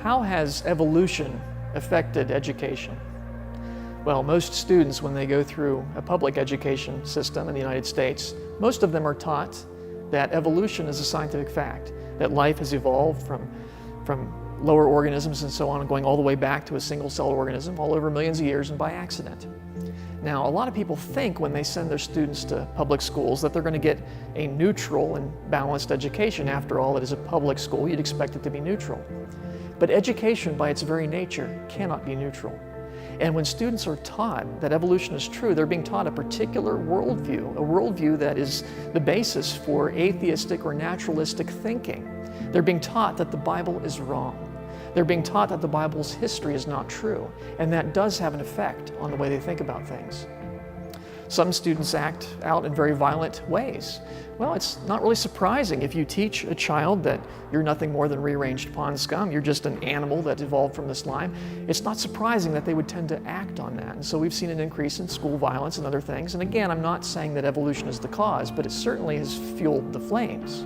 How has evolution affected education? Well, most students, when they go through a public education system in the United States, most of them are taught that evolution is a scientific fact, that life has evolved from lower organisms and so on, going all the way back to a single-celled organism all over millions of years and by accident. Now, a lot of people think when they send their students to public schools that they're going to get a neutral and balanced education. After all, it is a public school. You'd expect it to be neutral. But education, by its very nature, cannot be neutral. And when students are taught that evolution is true, they're being taught a particular worldview, a worldview that is the basis for atheistic or naturalistic thinking. They're being taught that the Bible is wrong. They're being taught that the Bible's history is not true, and that does have an effect on the way they think about things. Some students act out in very violent ways. Well, it's not really surprising if you teach a child that you're nothing more than rearranged pond scum, you're just an animal that evolved from the slime. It's not surprising that they would tend to act on that. And so we've seen an increase in school violence and other things. And again, I'm not saying that evolution is the cause, but it certainly has fueled the flames.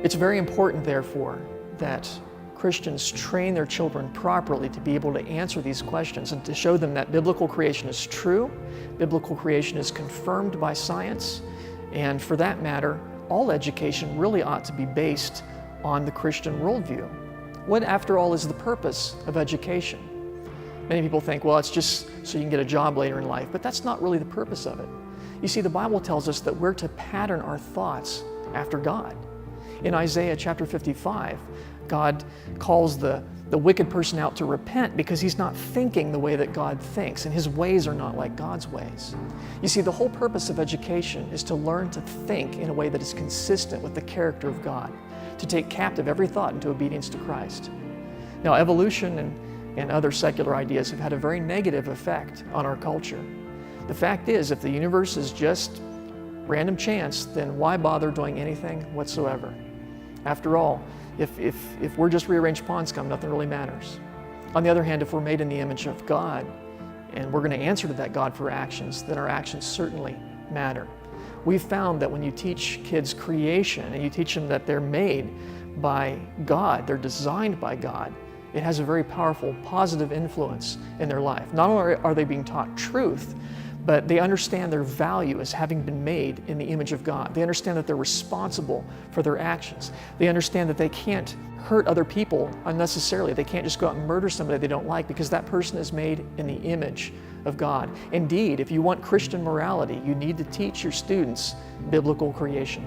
It's very important, therefore, that Christians train their children properly to be able to answer these questions and to show them that biblical creation is true, biblical creation is confirmed by science, and for that matter, all education really ought to be based on the Christian worldview. What, after all, is the purpose of education? Many people think, well, it's just so you can get a job later in life, but that's not really the purpose of it. You see, the Bible tells us that we're to pattern our thoughts after God. In Isaiah chapter 55, God calls the wicked person out to repent because he's not thinking the way that God thinks, and his ways are not like God's ways. You see, the whole purpose of education is to learn to think in a way that is consistent with the character of God, to take captive every thought into obedience to Christ. Now, evolution and other secular ideas have had a very negative effect on our culture. The fact is, if the universe is just random chance, then why bother doing anything whatsoever? After all, if we're just rearranged pond scum, nothing really matters. On the other hand, if we're made in the image of God and we're going to answer to that God for actions, then our actions certainly matter. We've found that when you teach kids creation and you teach them that they're made by God, they're designed by God, it has a very powerful positive influence in their life. Not only are they being taught truth, but they understand their value as having been made in the image of God. They understand that they're responsible for their actions. They understand that they can't hurt other people unnecessarily. They can't just go out and murder somebody they don't like because that person is made in the image of God. Indeed, if you want Christian morality, you need to teach your students biblical creation.